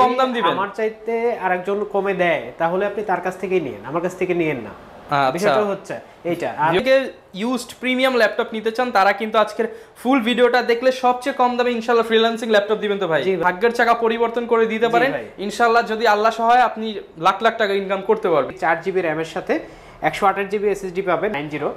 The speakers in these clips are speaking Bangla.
কম দাম দিবেন। আমার চাইতে আরেকজন কমে দেয় তাহলে আপনি তার কাছ থেকেই নিন, আমার কাছ থেকে নিয়েন না। বিষয়টা হচ্ছে এইটা। যারা ইউজড প্রিমিয়াম ল্যাপটপ নিতে চান তারা কিন্তু আজকের ফুল ভিডিওটা দেখলে সবচেয়ে কম দামে ইনশাআল্লাহ ফ্রিল্যান্সিং ল্যাপটপ দিবেন তো ভাই। ভাগ্যের চাকা পরিবর্তন করে দিতে পারেন ইনশাআল্লাহ, যদি আল্লাহ সহায় আপনি লাখ লাখ টাকা ইনকাম করতে পারবেন। 4GB RAM এর সাথে 128GB SSD পাবেন 90।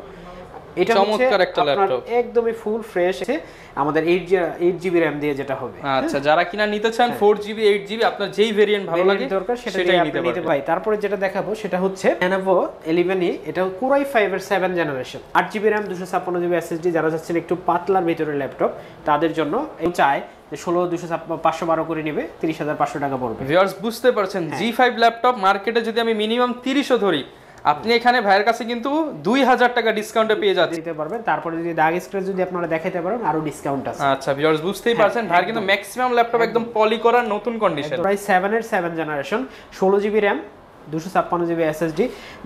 এটা চমৎকার একটা ল্যাপটপ, একদমই ফুল ফ্রেশ আছে আমাদের 8GB RAM দিয়ে যেটা হবে। আচ্ছা, যারা কিনা নিতে চান 4GB 8GB আপনার যেই ভেরিয়েন্ট ভালো লাগে দরকার সেটাই নিতে পারেন। তারপরে যেটা দেখাবো সেটা হচ্ছে Lenovo 11E, এটা Core i5 এর 7th generation, 8GB RAM 256GB SSD। যারা চাচ্ছেন একটু পাতলার ভিতরে ল্যাপটপ তাদের জন্য চাই 16 করে নিবে 30,500 টাকা পড়বে। ভিউয়ার্স বুঝতে পারছেন, G5 ল্যাপটপ মার্কেটে যদি আমি মিনিমাম 30ও ধরি, আপনি এখানে ভাইয়ের কাছে কিন্তু 2000 টাকা ডিসকাউন্টে পেয়ে যাচ্ছেন পারবেন। তারপরে যদি দাগ স্ক্র্যাচ যদি আপনারা দেখাইতে পারেন আরো ডিসকাউন্ট আছে। আচ্ছা ভিউয়ার্স বুঝতেই পারছেন, ভাইয়ের কিন্তু ম্যাক্সিমাম ল্যাপটপ একদম পলি করা নতুন কন্ডিশন, প্রায় 7 এর 7th generation, 16GB RAM 256GB SSD।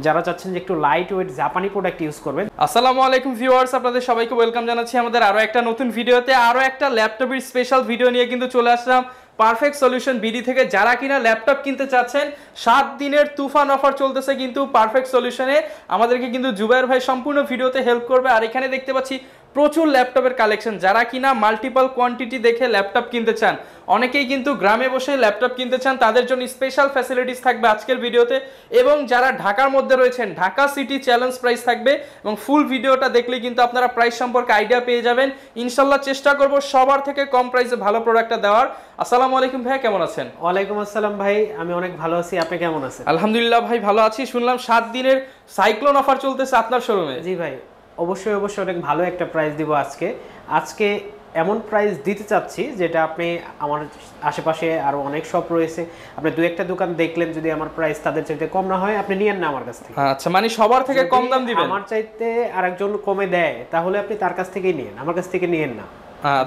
যারা চাচ্ছেন যে একটু লাইট ওয়েট জাপানি প্রোডাক্ট ইউজ করবেন। আসসালামু আলাইকুম ভিউয়ার্স, আপনাদের সবাইকে ওয়েলকাম জানাচ্ছি আমাদের আরো একটা নতুন ভিডিওতে। আরো একটা ল্যাপটপের স্পেশাল ভিডিও নিয়ে কিন্তু চলে আসলাম পারফেক্ট সলিউশন বিডি থেকে। যারা কিনা ল্যাপটপ কিনতে চাচ্ছেন, 7 দিনের তুফান অফার চলতেছে কিন্তু পারফেক্ট সলিউশনে। আমাদেরকে কিন্তু জুবাইর ভাই সম্পূর্ণ ভিডিওতে হেল্প করবে। আর এখানে দেখতে পাচ্ছি প্রচুর ল্যাপটপের কালেকশন। যারা কিনা মাল্টিপল কোয়ান্টিটি দেখে ল্যাপটপ কিনতে চান, অনেকেই কিন্তু গ্রামে বসে ল্যাপটপ কিনতে চান, তাদের জন্য স্পেশাল ফ্যাসিলিটিস থাকবে আজকের ভিডিওতে। এবং যারা ঢাকার মধ্যে রয়েছেন, ঢাকা সিটি চ্যালেঞ্জ প্রাইস থাকবে এবং ফুল ভিডিওটা দেখলে কিন্তু আপনারা প্রাইস সম্পর্কে আইডিয়া পেয়ে যাবেন। ইনশাল্লাহ চেষ্টা করব সবার থেকে কম প্রাইসে ভালো প্রোডাক্টটা দেওয়ার। আসসালামু আলাইকুম ভাই, কেমন আছেন? ওয়ালাইকুম আসসালাম ভাই, আমি অনেক ভালো আছি, আপনি কেমন আছেন? আলহামদুলিল্লাহ ভাই ভালো আছি। শুনলাম 7 দিনের সাইক্লোন অফার চলতেছে আপনার শোরুমে। জি ভাই, অবশ্যই অনেক ভালো একটা প্রাইস দিব আজকে এমন প্রাইস দিতে চাচ্ছি যেটা আপনি আমার আশেপাশে আরো অনেক শপ রয়েছে, আপনি দুই একটা দোকান দেখলেন, যদি আমার প্রাইস তাদের চাইতে কম না হয় আপনি নিয়েন না আমার কাছ থেকে। আচ্ছা, মানে সবার থেকে কম দাম দিবেন। আমার চাইতে আরেকজন কমে দেয় তাহলে আপনি তার কাছ থেকেই নিয়েন, আমার কাছ থেকে নিয়েন না।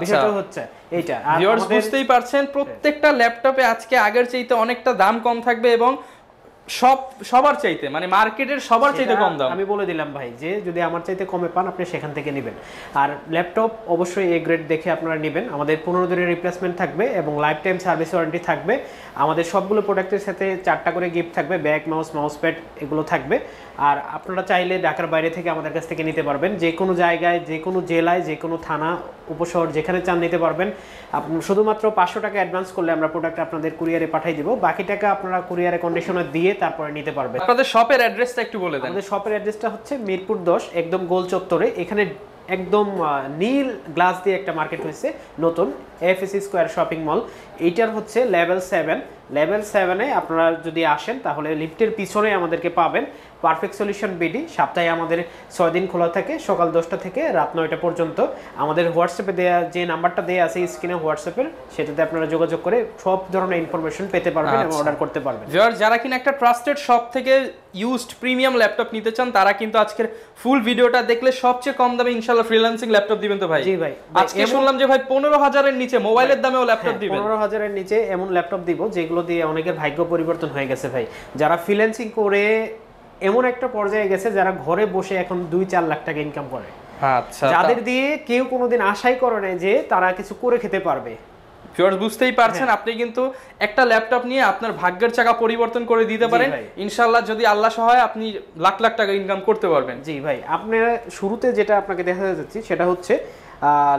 বিষয়টা হচ্ছে এইটা। আর ভিউয়ার্স বুঝতেই পারছেন, প্রত্যেকটা ল্যাপটপে আজকে আগের চাইতে অনেকটা দাম কম থাকবে এবং সবার চাইতে মানে মার্কেটের সবার চাইতে কম দাম। আমি বলে দিলাম ভাই যে যদি আমার চাইতে কমে পান আপনি সেখান থেকে নেবেন। আর ল্যাপটপ অবশ্যই এ গ্রেড দেখে আপনারা নেবেন। আমাদের 15 দিনের রিপ্লেসমেন্ট থাকবে এবং লাইফ টাইম সার্ভিস ওয়ারেন্টি থাকবে। আমাদের সবগুলো প্রোডাক্টের সাথে 4টা করে গিফট থাকবে, ব্যাগ, মাউস প্যাড এগুলো থাকবে। আর আপনারা চাইলে ঢাকার বাইরে থেকে আমাদের কাছ থেকে নিতে পারবেন, যে কোনো জায়গায়, যে কোনো জেলায়, যে কোনো থানা, উপশহর যেখানে চান নিতে পারবেন। আপনি শুধুমাত্র 500 টাকা অ্যাডভান্স করলে আমরা প্রোডাক্ট আপনাদের কুরিয়ারে পাঠিয়ে দিব, বাকি টাকা আপনারা কুরিয়ারে কন্ডিশনে দিয়ে তারপরে নিতে পারবেন। আপনাদের শপের অ্যাড্রেসটা একটু বলে দেন। আমাদের শপের অ্যাড্রেসটা হচ্ছে মিরপুর 10, একদম গোল চত্বরে। এখানে একদম নীল গ্লাস দিয়ে একটা মার্কেট হয়েছে নতুন, এফএসি স্কয়ার শপিং মল। এইটার হচ্ছে লেভেল 7-এ আপনারা যদি আসেন তাহলে লিফটের পিছনে আমাদেরকে পাবেন। পারফেক্ট সলিউশন বিডি সপ্তাহে আমাদের 6 দিন খোলা থাকে, সকাল 10টা থেকে রাত 9টা পর্যন্ত। আমাদের হোয়াটসঅ্যাপে দেয়া যে নাম্বারটা দেয়া আছে স্ক্রিনে হোয়াটসঅ্যাপের, সেটাতে আপনারা যোগাযোগ করে সব ধরনের ইনফরমেশন পেতে পারবেন এবং অর্ডার করতে পারবেন। যারা কিনা একটা ট্রাস্টেড শপ থেকে ইউজড প্রিমিয়াম ল্যাপটপ নিতে চান তারা কিন্তু আজকের ফুল ভিডিওটা দেখলে সবচেয়ে কম দামে ইনশাআল্লাহ ফ্রিল্যান্সিং ল্যাপটপ দিবেন তো ভাই। জি ভাই, আজকে শুনলাম যে ভাই 15,000 এর নিচে মোবাইলের দামেও ল্যাপটপ দিবেন। 15,000 এর নিচে এমন ল্যাপটপ দিব যেগুলো দিয়ে অনেকের ভাগ্য পরিবর্তন হয়ে গেছে ভাই। যারা ফ্রিল্যান্সিং করে এমন একটা পর্যায়ে গেছে যারা ঘরে বসে এখন 2-4 লাখ টাকা ইনকাম করে। আচ্ছা, যাদের দিয়ে কেউ কোনোদিন আশাই করে না যে তারা কিছু করে খেতে পারবে। ভিউয়ার্স বুঝতেই পারছেন, আপনি কিন্তু একটা ল্যাপটপ নিয়ে আপনার ভাগ্যের চাকা পরিবর্তন করে দিতে পারেন ইনশাআল্লাহ, যদি আল্লাহ সহায় আপনি লাখ লাখ টাকা ইনকাম করতে পারবেন। জি ভাই, আপনার শুরুতে যেটা আপনাকে দেখাতে যাচ্ছি সেটা হচ্ছে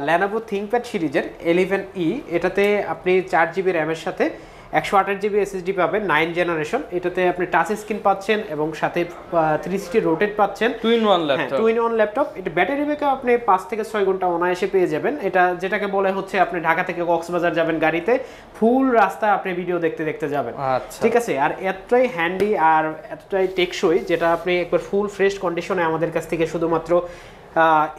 Lenovo ThinkPad সিরিজের 11E। এটাতে আপনি 4GB RAM এর সাথে 128GB SSD পাবেন, 9th জেনারেশন। এটাতে আপনি টাচ স্ক্রিন পাচ্ছেন এবং সাথে 360 রোটেট পাচ্ছেন, 2-in-1 ল্যাপটপ। 2-in-1 laptop. এটা ব্যাটারি ব্যাকআপ আপনি 5 থেকে 6 ঘন্টা অনায়াসে পেয়ে যাবেন। এটা যেটাকে বলে হচ্ছে আপনি ঢাকা থেকে কক্সবাজার যাবেন গাড়িতে, ফুল রাস্তা আপনি ভিডিও দেখতে দেখতে যাবেন। আচ্ছা, ঠিক আছে। আর এতটাই হ্যান্ডি আর এতটাই টেকসই যেটা আপনি একবার ফুল ফ্রেশ কন্ডিশনে আমাদের কাছ থেকে শুধুমাত্র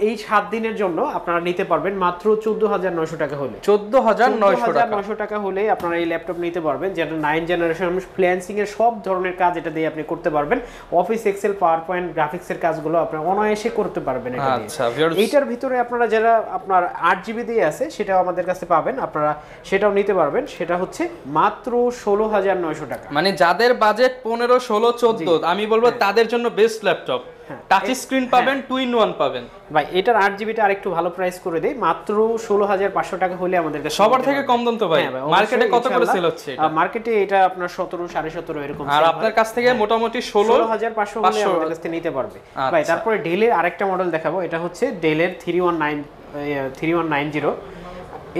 এই 7 দিনের জন্য আপনারা নিতে পারবেন মাত্র 14,900 টাকা হলে। 14,900 টাকা হলে আপনারা এই ল্যাপটপ নিতে পারবেন, যেটা 9th জেনারেশন। ফ্রিল্যান্সিং এর সব ধরনের কাজ এটা দিয়ে আপনি করতে পারবেন। Office, excel, PowerPoint, graphics এর কাজগুলো আপনি অনায়াসে করতে পারবেন এটা দিয়ে। আচ্ছা, এইটার ভিতরে আপনারা যারা আপনার 8GB দিয়ে আছে সেটাও আমাদের কাছে পাবেন, আপনারা সেটাও নিতে পারবেন। সেটা হচ্ছে মাত্র 16,900 টাকা। মানে যাদের বাজেট 15, 16, 14 আমি বলবো তাদের জন্য বেস্ট ল্যাপটপ। টাচ স্ক্রিন পাবেন, 2-in-1 পাবেন। ভাই এটার 8 জিবিটা আরেকটু ভালো প্রাইস করে দেই, মাত্র 16,500 টাকা হলে আমাদের কাছে সবার থেকে কম দাম তো ভাই। মার্কেটে কত করে সেল হচ্ছে এটা? মার্কেটে এটা আপনার 17, 17.5 এরকম। আর আপনার কাছ থেকে মোটামুটি 16,500 হলে আমাদের কাছ থেকে নিতে পারবে ভাই। তারপরে ডেলের আরেকটা মডেল দেখাবো, এটা হচ্ছে ডেলের 3190।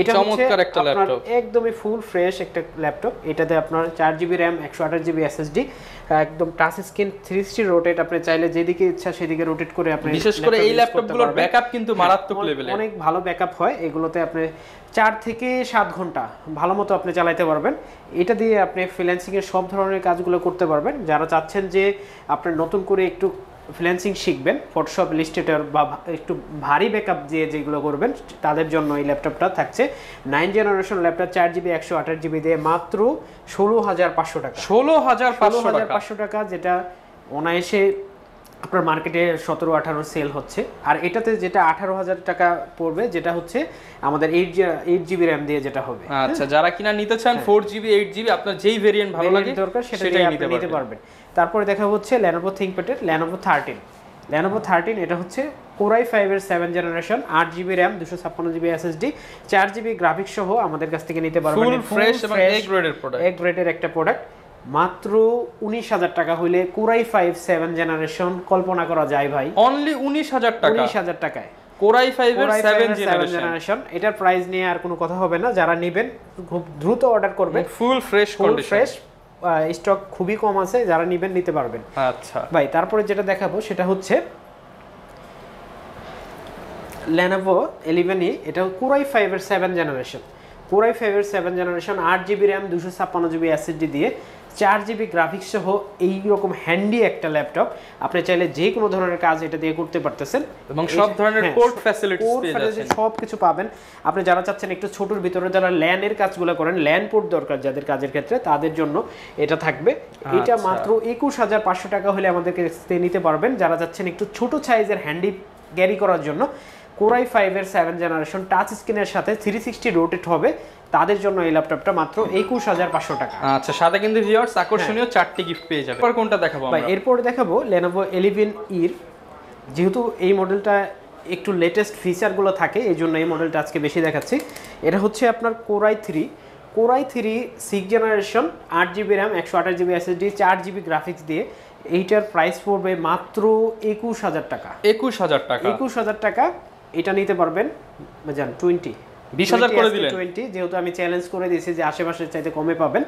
এটা চমৎকার একটা ল্যাপটপ, একদমই ফুল ফ্রেশ একটা ল্যাপটপ। এটাতে আপনার 4GB RAM, 128GB SSD, একদম টাচ স্ক্রিন, 360 রোটেট। আপনি চাইলে যেদিকে ইচ্ছা সেদিকে রোটেট করে আপনি, বিশেষ করে এই ল্যাপটপগুলোর ব্যাকআপ কিন্তু মারাত্মক লেভেলের, অনেক ভালো ব্যাকআপ হয় এগুলোতে। আপনি 4 থেকে 7 ঘন্টা ভালো মতো আপনি চালাতে পারবেন। এটা দিয়ে আপনি ফ্রিল্যান্সিং এর সব ধরনের কাজগুলো করতে পারবেন। যারা চাচ্ছেন যে আপনি নতুন করে একটু ফ্রিল্যান্সিং শিখবেন, ফটোশপ, ইলাস্ট্রেটর বা একটু ভারী ব্যাকআপ দিয়ে যেগুলো করবেন, তাদের জন্য এই ল্যাপটপটা থাকছে। 9 জেনারেশন ল্যাপটপ, 4GB 128GB দিয়ে মাত্র 16,500 টাকা। 16,500 টাকা, যেটা অনায়াসে আপনার মার্কেটে 17-18 সেল হচ্ছে। আর এটাতে যেটা 18,000 টাকা পড়বে, যেটা হচ্ছে আমাদের 8GB RAM দিয়ে যেটা হবে। আচ্ছা, যারা কিনা নিতে চান 4GB 8GB, আপনার যেই ভেরিয়েন্ট ভালো লাগে দরকার সেটাই নিতে পারবেন। তারপরে দেখা হচ্ছে Lenovo ThinkPad এর Lenovo 13। এটা হচ্ছে Core i5 এর 7 generation, 8GB RAM, 256GB SSD, 4GB graphics সহ আমাদের কাছ থেকে নিতে পারবেন। ফুল ফ্রেশ এবং এ গ্রেডের প্রোডাক্ট, এ গ্রেডের একটা প্রোডাক্ট। মাত্র 19,000 টাকা হইলে Core i5 7 জেনারেশন কল্পনা করা যায় ভাই। অনলি 19,000 টাকা, 19,000 টাকায় Core i5 এর 7 জেনারেশন। এটার প্রাইস নিয়ে আর কোনো কথা হবে না। যারা নেবেন খুব দ্রুত অর্ডার করবেন, ফুল ফ্রেশ কন্ডিশন, স্টক খুবই কম আছে, যারা নেবেন নিতে পারবেন। আচ্ছা ভাই, তারপরে যেটা দেখাবো সেটা হচ্ছে Lenovo 11E। এটা Core i5 এর 7 generation, 8GB RAM, 256GB SSD দিয়ে 4GB গ্রাফিক্স সহ এইরকম হ্যান্ডি একটা ল্যাপটপ। আপনি চাইলে যে কোনো ধরনের কাজ এটা দিয়ে করতে পারতেছেন এবং সব ধরনের পোর্ট ফ্যাসিলিটিস পেয়ে যাচ্ছেন, সব কিছু পাবেন। আপনি যারা চাচ্ছেন একটু ছোটর ভিতরে, যারা ল্যান এর কাজগুলো করেন, ল্যান পোর্ট দরকার যাদের কাজের ক্ষেত্রে, তাদের জন্য এটা থাকবে। এটা মাত্র 21,500 টাকা হলে আমাদের কাছ থেকে নিতে পারবেন। যারা চাচ্ছেন একটু ছোট সাইজের হ্যান্ডি ক্যারি করার জন্য, Core i5 এর 7 জেনারেশন, টাচ স্ক্রিনের সাথে 360 রোটেট হবে, তাদের জন্য এই ল্যাপটপটা মাত্র 21,500 টাকা। আচ্ছা, সাথে কিন্তু ভিউয়ার্স আকর্ষণীয় 4টি গিফট পেয়ে যাবেন। এরপর কোনটা দেখাবো আমরা? এরপর দেখাবো Lenovo 11E। যেহেতু এই মডেলটা একটু লেটেস্ট ফিচারগুলো থাকে, এই জন্য এই মডেলটা আজকে বেশি দেখাচ্ছি। এটা হচ্ছে আপনার Core i3 6 generation, 8GB RAM, 128GB SSD, 4GB graphics দিয়ে। এইটার প্রাইস পড়বে মাত্র 21,000 টাকা। 21,000 টাকা এটা নিতে পারবেন। জান 20,000 করে দিলেন। 20, যেহেতু আমি চ্যালেঞ্জ করে দিয়েছি যে আশেপাশের চাইতে কমে পাবেন।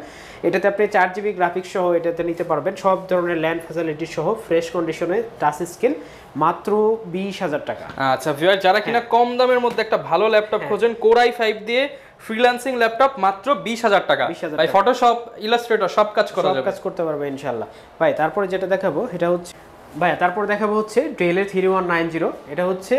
এটাতে আপনি 4GB গ্রাফিক্স সহ এটাতে নিতে পারবেন, সব ধরনের ল্যান্ড ফ্যাসিলিটি সহ, ফ্রেশ কন্ডিশনে, টাচ স্ক্রিন, মাত্র 20,000 টাকা। আচ্ছা ভিউয়ার, যারা কিনা কম দামের মধ্যে একটা ভালো ল্যাপটপ খোঁজেন, Core i5 দিয়ে ফ্রিল্যান্সিং ল্যাপটপ মাত্র 20,000 টাকা। ভাই ফটোশপ, ইলাস্ট্রেটর সব কাজ করা যাবে, সব কাজ করতে পারবে ইনশাআল্লাহ। ভাই তারপরে যেটা দেখাবো এটা হচ্ছে দেখাবো হচ্ছে Dell এর 3190। এটা হচ্ছে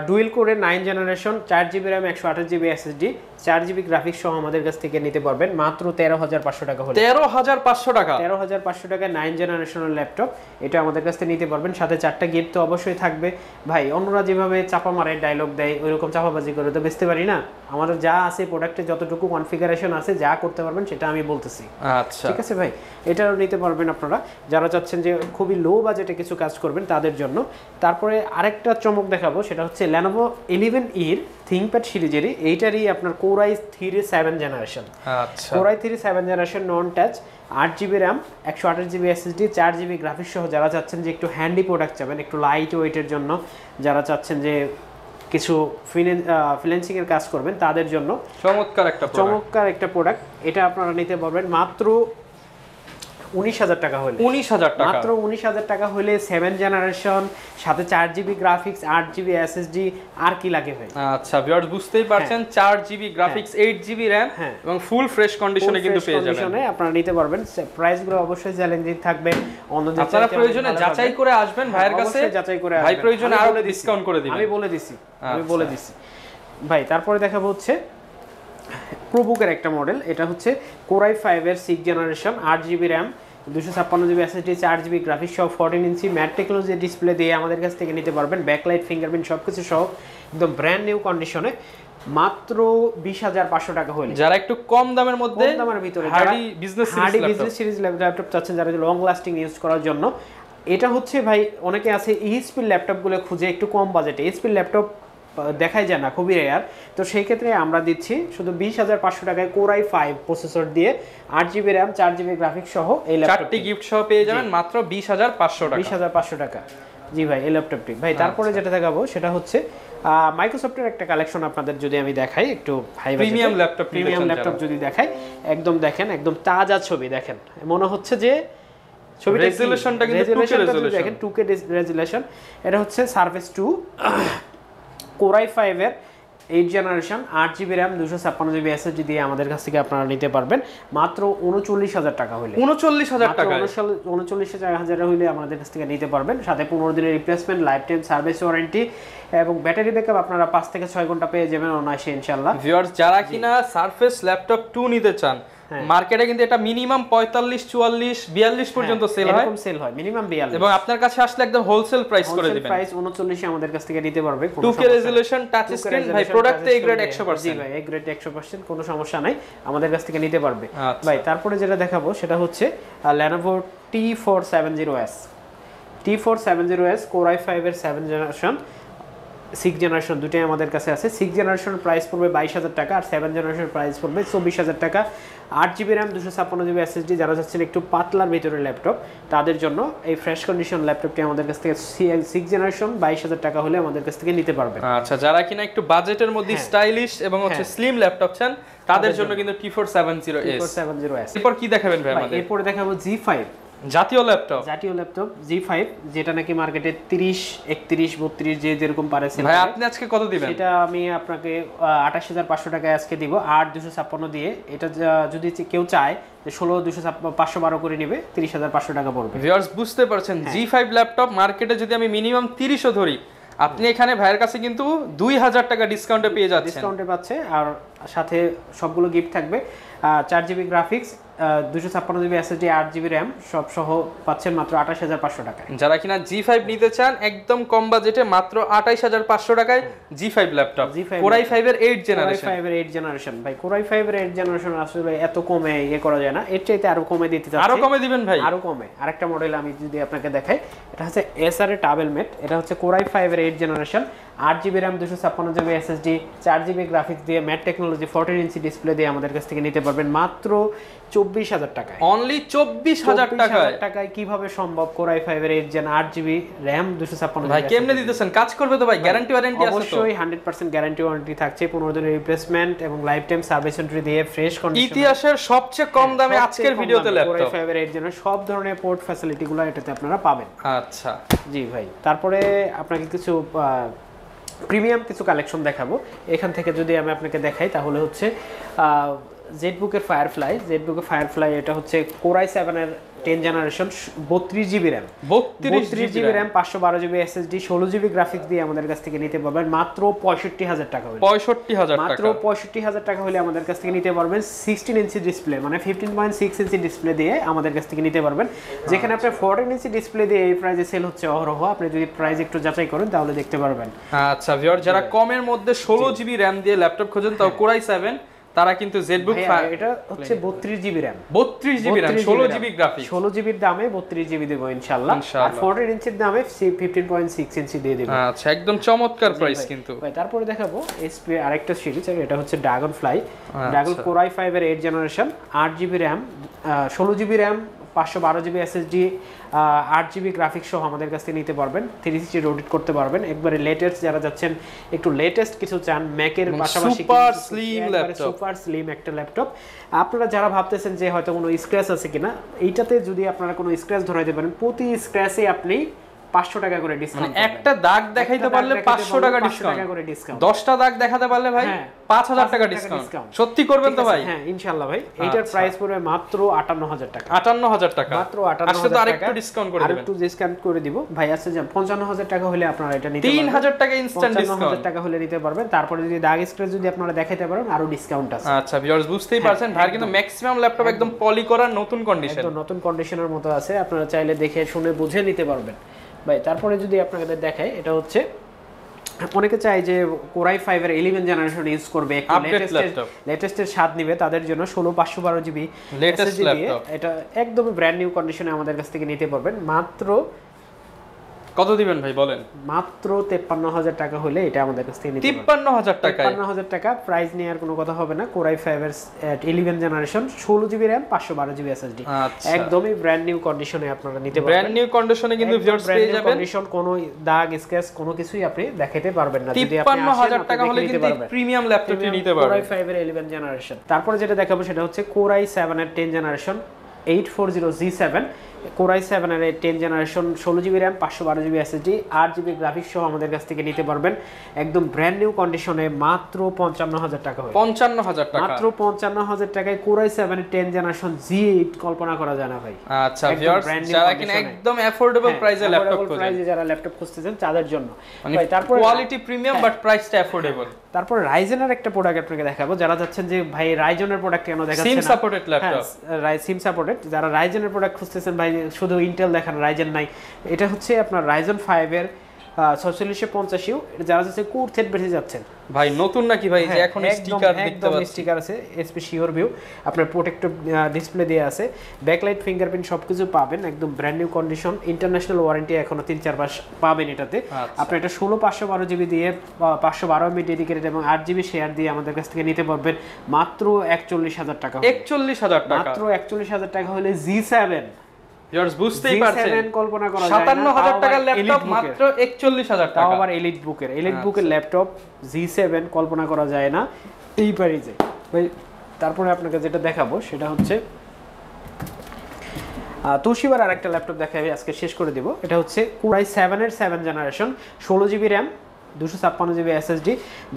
ডুয়েল কোরের 9 generation, 4GB RAM, 128GB SSD, 4GB graphics সহ আমাদের কাছ থেকে নিতে পারবেন মাত্র 13,500 টাকা হলে। 13,500 টাকা, 13,500 টাকায় 9 জেনারেশনের ল্যাপটপ এটা আমাদের কাছ থেকে নিতে পারবেন। সাথে 4টা গিফট তো অবশ্যই থাকবে। ভাই অন্যরা যেভাবে চাপা মারে, ডায়লগ দেয়, ওইরকম চাপাবাজি করে তো বেচতে পারি না। আমাদের যা আছে প্রোডাক্টে, যতটুকু কনফিগারেশন আছে, যা করতে পারবেন সেটা আমি বলতেছি। আচ্ছা ঠিক আছে ভাই, এটাও নিতে পারবেন আপনারা যারা চাচ্ছেন যে খুবই লো বাজেটে কিছু কাজ করবেন তাদের জন্য। তারপরে আরেকটা চমক দেখাবো, সেটা হচ্ছে Lenovo 11E এর ThinkPad সিরিজেরই, এইটারই আপনার Core i3 7 জেনারেশন। আচ্ছা, Core i3 7 জেনারেশন নন touch, 8GB RAM, 128GB SSD, 4GB graphics সহ যারা চাচ্ছেন যে একটু হ্যান্ডি প্রোডাক্ট চাবেন, একটু লাইট ওয়েটের জন্য, যারা চাচ্ছেন যে কিছু ফ্রিল্যান্সিং এর কাজ করবেন, তাদের জন্য চমৎকার একটা প্রোডাক্ট। এটা আপনারা নিতে পারবেন মাত্র 19,000 টাকা হলে। 19,000 টাকা, মাত্র 19,000 টাকা হলে 7 জেনারেশন, সাথে 4GB গ্রাফিক্স, 8GB SSD, আর কি লাগে ভাই? আচ্ছা ভিউয়ার্স, বুঝতেই পারছেন, 4GB গ্রাফিক্স, 8GB RAM এবং ফুল ফ্রেশ কন্ডিশনে কিন্তু পেয়ে যাবেন। আপনারা নিতে পারবেন। প্রাইসগুলো অবশ্যই চ্যালেঞ্জিং থাকবে। আপনারা প্রয়োজনে যাচাই করে আসবেন ভাইয়ের কাছে, যাচাই করে ভাই প্রয়োজনে আরো ডিসকাউন্ট করে দিবেন। আমি বলে দিছি ভাই। তারপরে দেখাবো হচ্ছে প্রোবুকের একটা মডেল। এটা হচ্ছে Core i5 এর 6 generation, 8GB RAM, 256GB SSD, 4GB graphics সহ, 14 ইঞ্চি ম্যাট টেকনোলজি ডিসপ্লে দিয়ে আমাদের কাছ থেকে নিতে পারবেন। ব্যাকলাইট, ফিঙ্গারপ্রিন্ট সবকিছু সহ একদম ব্র্যান্ড নিউ কন্ডিশনে মাত্র 20,500 টাকা হলে। যারা একটু কম দামের মধ্যে কম দামের ভিতরে হার্ডি বিজনেস সিরিজ ল্যাপটপ চাচ্ছেন, যারা লং লাস্টিং ইউজ করার জন্য, এটা হচ্ছে ভাই অনেকে আছে এইচপির ল্যাপটপগুলো খুঁজে একটু কম বাজেটে, এইচপির ল্যাপটপ দেখাই যায় না, খুবই রেয়ার। তো সেই ক্ষেত্রে আমরা দিচ্ছি শুধু 20,500 টাকায় Core i5 প্রসেসর দিয়ে 8GB RAM 4GB গ্রাফিক্স সহ এই ল্যাপটপটি গিফট সহ পেয়ে যাবেন মাত্র 20,500 টাকা। 20,500 টাকা জি ভাই এই ল্যাপটপটি। ভাই তারপরে যেটা দেখাবো সেটা হচ্ছে মাইক্রোসফটের একটা কালেকশন আপনাদের যদি আমি দেখাই, একটু হাই বাজেট প্রিমিয়াম ল্যাপটপ যদি দেখাই, একদম দেখেন একদম তাজা ছবি দেখেন, মনে হচ্ছে যে ছবিটা রেজোলিউশনটা কিন্তু 2K রেজোলিউশন, দেখেন 2K রেজোলিউশন। এটা হচ্ছে সারফেস 2 Core i5 এর 8 generation 8GB RAM 256GB SSD দিয়ে আমাদের কাছ থেকে আপনারা নিতে পারবেন মাত্র 39,000 টাকা হলে। 39,000 টাকা, 39,000 হইলে আমাদের কাছ থেকে নিতে পারবেন, সাথে 15 দিনের replacement, life time service warranty এবং ব্যাটারি ব্যাকআপ আপনারা 5 থেকে 6 ঘন্টা পেয়ে যাবেন অনায়াসে ইনশাআল্লাহ। ভিউয়ার্স যারা কিনা সারফেস ল্যাপটপ 2 নিতে চান, মার্কেটে কিন্তু এটা মিনিমাম 45, 44, 42 পর্যন্ত সেল হয়, এরকম সেল হয় মিনিমাম 42, এবং আপনার কাছে আসলে একদম হোলসেল প্রাইস করে দিবেন। প্রাইস 39 এ আমাদের কাছ থেকে নিতে পারবে। 2K রেজোলিউশন টাচ স্ক্রিন, ভাই প্রোডাক্ট এ গ্রেড 100%। জি ভাই এ গ্রেড 100%, কোনো সমস্যা নাই, আমাদের কাছ থেকে নিতে পারবে। ভাই তারপরে যেটা দেখাবো সেটা হচ্ছে Lenovo T470S T470S Core i5 এর 7 জেনারেশন 6 জেনারেশন দুটোই আমাদের কাছে আছে। 6 জেনারেশনের প্রাইস পড়বে 22,000 টাকা আর 7 জেনারেশনের প্রাইস পড়বে 24,000 টাকা। 8GB RAM 256GB SSD যারা যাচ্ছেন একটু পাতলার ভিতরে ল্যাপটপ, তাদের জন্য এই ফ্রেশ কন্ডিশন ল্যাপটপটি আমাদের কাছ থেকে 6 জেনারেশন 22,000 টাকা হলে আমাদের কাছ থেকে নিতে পারবেন। আচ্ছা যারা কিনা একটু বাজেটের মধ্যে স্টাইলিশ এবং হচ্ছে স্লিম ল্যাপটপ চান তাদের জন্য কিন্তু T470S। এরপর কি দেখাবেন ভাই আমাদের? এরপর দেখাবো G5 জাতীয় ল্যাপটপ G5, যেটা নাকি মার্কেটে 30, 31, 32 যে যেরকম পারে সেল। ভাই আপনি আজকে কত দিবেন? এটা আমি আপনাকে 28,500 টাকায় আজকে দিব 8,256 দিয়ে। এটা যদি কেউ চায় যে 16,512 করে নেবে 30,500 টাকা পড়বে। ভিউয়ার্স বুঝতে পারছেন G5 ল্যাপটপ মার্কেটে যদি আমি মিনিমাম 30ও ধরি, আপনি এখানে ভাইয়ের কাছে কিন্তু 2,000 টাকা ডিসকাউন্টে পেয়ে যাচ্ছেন, ডিসকাউন্টে পাচ্ছে, আর সাথে সবগুলো গিফট থাকবে। 4GB graphics 256GB SSD 8GB RAM সব সহ পাচ্ছেন মাত্র 28,500 টাকায়। যারা কিনা G5 নিতে চান একদম কম বাজেটে মাত্র 28,500 টাকায় G5 ল্যাপটপ Core i5 এর 8 জেনারেশন। ভাই Core i5 এর 8 জেনারেশন আসলে এত কমে করা যায় না, এর চাইতে আরো কমে দিতে চাচ্ছি। আরো কমে দিবেন ভাই? আরো কমে আরেকটা মডেল আমি যদি আপনাকে দেখাই, এটা হচ্ছে SRA টাবেলমেট। এটা হচ্ছে Core i5 এর 8 generation 8GB RAM 256GB SSD 4GB graphics দিয়ে ম্যাট টেকনোলজি 14 ইঞ্চি ডিসপ্লে দিয়ে আমাদের কাছ থেকে নিতে পারবেন মাত্র 24,000 টাকায়। অনলি 24,000 টাকায় কিভাবে সম্ভব? Core i5 এর 8 জেন 8GB RAM 256GB। ভাই কেমনে দিতেছেন? কাজ করবে তো ভাই? গ্যারান্টি ওয়ারেন্টি আছে তো? অবশ্যই 100% গ্যারান্টি ওয়ারেন্টি থাকছে, 15 দিনের রিপ্লেসমেন্ট এবং লাইফ টাইম সার্ভিস ওয়ারেন্টি দিয়ে ফ্রেশ কন্ডিশন। ইতিহাসের সবচেয়ে কম দামে আজকের ভিডিওতে ল্যাপটপ Core i5 এর 8 জেন সব ধরনের পোর্ট ফ্যাসিলিটিগুলো এটাতে আপনারা পাবেন। আচ্ছা জি ভাই, তারপরে আপনাকে কিছু প্রিমিয়াম কিছু কালেকশন দেখাবো। এখান থেকে যদি আমি আপনাকে দেখাই তাহলে হচ্ছে জেটবুকের ফায়ারফ্লাই, এটা হচ্ছে Core i7 এর 10 generation 32GB RAM 32GB RAM 512GB SSD 16GB graphics দিয়ে আমাদের কাছ থেকে নিতে পারবেন মাত্র 65,000 টাকা হলে। 65,000 টাকা, মাত্র 65,000 টাকা হলে আমাদের কাছ থেকে নিতে পারবেন 16 ইঞ্চি ডিসপ্লে, মানে 15.6 ইঞ্চি ডিসপ্লে দিয়ে আমাদের কাছ থেকে নিতে পারবেন। যেখানে আপনি 14 ইঞ্চি ডিসপ্লে দিয়ে এই প্রাইসে সেল হচ্ছে অহরহ, আপনি যদি প্রাইস একটু যাচাই করেন তাহলে দেখতে পারবেন। আচ্ছা ভিউয়ার, যারা কমের মধ্যে 16GB RAM দিয়ে ল্যাপটপ খোঁজেন তাও Core i7, তারা কিন্তু জেটবুক এটা হচ্ছে 32GB RAM 16GB graphics 16GB এর দামে 32GB দেব ইনশাআল্লাহ, আর 14 ইঞ্চির দামে 15.6 ইঞ্চি দিয়ে দেব। আচ্ছা একদম চমৎকার প্রাইস কিন্তু ভাই। তারপরে দেখাবো এসপি আরেকটা সিরিজ, এটা হচ্ছে ড্রাগনফ্লাই Core i5 এর 8 generation 8GB RAM 16GB RAM 512GB SSD 8GB graphics সহ আমাদের কাছ থেকে নিতে পারবেন। 360 রোটেট করতে পারবেন, একবারে লেটেস্ট যারা যাচ্ছেন একটু লেটেস্ট কিছু চান ম্যাকের পাশাপাশি super slim laptop, super slim একটা ল্যাপটপ। আপনারা যারা ভাবতেছেন যে হয়তো কোনো স্ক্র্যাচ আছে কিনা, এইটাতে যদি আপনারা কোনো স্ক্র্যাচ ধরাইতে পারেন, প্রতি স্ক্র্যাচে আপনি 500 টাকা করে ডিসকাউন্ট, মানে একটা দাগ দেখাইতে পারলে 500 টাকা ডিসকাউন্ট, 10টা দাগ দেখাতে পারলে ভাই 5,000 টাকা ডিসকাউন্ট। সত্যি করবেন তো ভাই? হ্যাঁ ইনশাআল্লাহ ভাই। এইটার প্রাইস পড়বে মাত্র 58,000 টাকা। 58,000 টাকা মাত্র 58,000 টাকা। আরেকটু ডিসকাউন্ট করে দিবেন, আরেকটু ডিসকাউন্ট করে দিব ভাই। আছে যে 55,000 টাকা হলে আপনারা এটা নিতে পারবেন, 3,000 টাকা ইনস্ট্যান্ট ডিসকাউন্ট, 55,000 টাকা হলে নিতে পারবেন। তারপরে যদি দাগ স্ক্র্যাচ যদি আপনারা দেখাইতে পারেন আরো ডিসকাউন্ট আছে। আচ্ছা ভিউয়ার্স বুঝতেই পারছেন ভাই, কিন্তু ম্যাক্সিমাম ল্যাপটপ একদম পলি করা নতুন কন্ডিশন, একদম নতুন কন্ডিশনের মতো আছে, আপনারা চাইলে দেখে শুনে বুঝে নিতে পারবেন ভাই। তারপরে যদি আপনাদের দেখাই, এটা হচ্ছে অনেকে চায় যে Core i5 এর 11 জেনারেশন ইউজ করবে, একটু লেটেস্টের স্বাদ নিবে, তাদের জন্য 16/512GB লেটেস্ট ল্যাপটপ, এটা একদম ব্র্যান্ড নিউ কন্ডিশনে আমাদের কাছ থেকে নিতে পারবেন মাত্র কত দিবেন ভাই বলেন? মাত্র 53,000 টাকা হলে এটা আমাদের কাছ থেকে নিতে পারবেন। 53,000 টাকা? 53,000 টাকা প্রাইস নেওয়ার কোনো কথা হবে না। Core i5 এর 11 generation 16GB RAM 512GB SSD, একদমই ব্র্যান্ড নিউ কন্ডিশনে আপনারা নিতে পারবেন। ব্র্যান্ড নিউ কন্ডিশনে কিন্তু ভিউয়ার্স পেয়ে যাবেন। কন্ডিশন কোনো দাগ স্ক্র্যাচ কোনো কিছুই আপনি দেখাতে পারবেন না। যদি আপনি 53,000 টাকা হলে কিন্তু প্রিমিয়াম ল্যাপটপটি নিতে পারবেন। Core i5 এর 11 জেনারেশন। তারপরে যেটা দেখাবো সেটা হচ্ছে Core i7 এর 10 জেনারেশন 840G7, Core i7 এর 10 generation 16GB RAM 512GB SSD 8GB graphics সহ আমাদের কাছ থেকে নিতে পারবেন একদম ব্র্যান্ড নিউ কন্ডিশনে মাত্র 55,000 টাকা হয়। 55,000 টাকা, মাত্র 55,000 টাকায় Core i7 এর 10 জেনারেশন G8 কল্পনা করা যায় না ভাই। আচ্ছা ভিউয়ার্স, যারা কিনা একদম অ্যাফোর্ডেবল প্রাইসে ল্যাপটপ খোঁজেন, প্রাইসে যারা ল্যাপটপ খুঁজতেছেন তাদের জন্য ভাই। তারপর কোয়ালিটি প্রিমিয়াম বাট প্রাইসটা অ্যাফোর্ডেবল। তারপর রাইজেনের একটা প্রোডাক্ট আপনাকে দেখাবো। যারা যাচ্ছেন যে ভাই রাইজনের প্রোডাক্ট কেন দেখাচ্ছেন না, SIM supported laptop, SIM supported, যারা রাইজনের প্রোডাক্ট খুঁজতেছেন ভাই শুধু ইন্টেল দেখান রাইজেন নাই, এটা হচ্ছে আপনার রাইজন 5 এর 4650U, যারা যাচ্ছে কোর থ্রেড বেশি যাচ্ছেন ভাই নতুন নাকি ভাই? যে এখন স্টিকার দেখতে পাচ্ছি, স্টিকার আছে এসপি শিওর ভিউ, আপনার প্রোটেক্টিভ ডিসপ্লে দেয়া আছে, ব্যাকলাইট ফিঙ্গারপ্রিন্ট সবকিছু পাবেন একদম brand new condition, international warranty এখনো 3-4 মাস পাবেন এটাতে। আপনি এটা 16/512GB দিয়ে 512MB ডেডিকেটেড এবং 8GB শেয়ার দিয়ে আমাদের কাছ থেকে নিতে পারবেন মাত্র 41,000 টাকা। 41,000 টাকা, মাত্র 41,000 টাকা হলে G7 ভিউয়ার্স বুঝতেই পারছেন, কল্পনা করা যায় না। 57,000 টাকার ল্যাপটপ মাত্র 41,000 টাকা, আবার এলিট বুকের ল্যাপটপ G7 কল্পনা করা যায় না এই প্রাইসে ভাই। তারপরে আপনাকে যেটা দেখাবো সেটা হচ্ছে তোশিবার আরেকটা ল্যাপটপ দেখাবো, আজকে শেষ করে দিব। এটা হচ্ছে Core i7 এর 7 generation 16GB RAM 256GB SSD,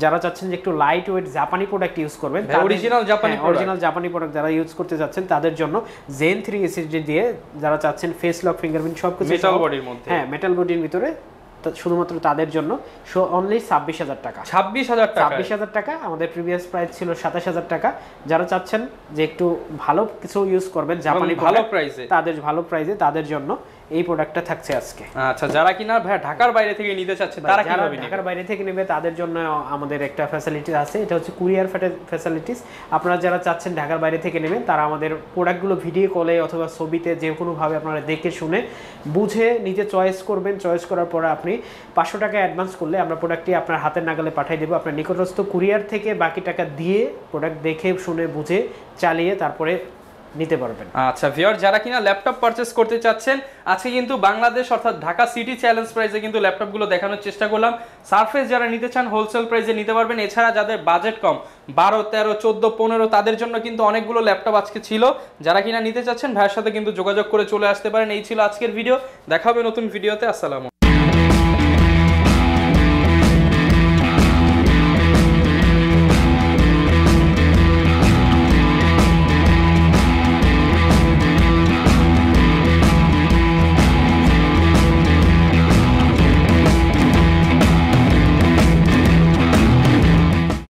যারা চাচ্ছেন যে একটু লাইট ওয়েট জাপানি প্রোডাক্ট ইউজ করবেন, অরিজিনাল জাপানি প্রোডাক্ট যারা ইউজ করতে যাচ্ছেন তাদের জন্য Zen 3 SSD দিয়ে, যারা চাচ্ছেন ফেস লক ফিঙ্গারপ্রিন্ট সবকিছু মেটাল বডির মধ্যে, হ্যাঁ মেটাল বডির ভিতরে, শুধুমাত্র তাদের জন্য অনলি 26,000 টাকা। 26,000 টাকা, আমাদের প্রিভিয়াস প্রাইস ছিল 27,000 টাকা। যারা চাচ্ছেন যে একটু ভালো কিছু ইউজ করবেন জাপানি ভালো প্রাইসে, তাদের জন্য এই প্রোডাক্টটা থাকছে আজকে। আচ্ছা, যারা কিনা ভাই ঢাকার বাইরে থেকে নিতে চাচ্ছেন তারা কিভাবে নেবে? ঢাকার বাইরে থেকে নেবে তাদের জন্য আমাদের একটা ফ্যাসিলিটি আছে, এটা হচ্ছে কুরিয়ার ফ্যাসিলিটিস। আপনারা যারা চাচ্ছেন ঢাকার বাইরে থেকে নেবেন তারা আমাদের প্রোডাক্টগুলো ভিডিও কলে অথবা ছবিতে যে কোনোভাবে আপনারা দেখে শুনে বুঝে নিজে চয়েস করবেন। চয়েস করার পরে আপনি 500 টাকা অ্যাডভান্স করলে আমরা প্রোডাক্টটি আপনার হাতের নাগালে পাঠিয়ে দেবো। আপনার নিকটস্থ কুরিয়ার থেকে বাকি টাকা দিয়ে প্রোডাক্ট দেখে শুনে বুঝে চালিয়ে তারপরে নিতে পারবেন। আচ্ছা ভিউয়ার, যারা কিনা ল্যাপটপ পারচেজ করতে চাচ্ছেন, আজকে কিন্তু বাংলাদেশ অর্থাৎ ঢাকা সিটি চ্যালেঞ্জ প্রাইসে কিন্তু ল্যাপটপগুলো দেখানোর চেষ্টা করলাম। সারফেস যারা নিতে চান হোলসেল প্রাইসে নিতে পারবেন। এছাড়া যাদের বাজেট কম 12, 13, 14, 15 তাদের জন্য কিন্তু অনেকগুলো ল্যাপটপ আজকে ছিল। যারা কিনা নিতে চাচ্ছেন ভাইয়ের সাথে কিন্তু যোগাযোগ করে চলে আসতে পারেন। এই ছিল আজকের ভিডিও, দেখা হবে নতুন ভিডিওতে। আসসালামু আলাইকুম।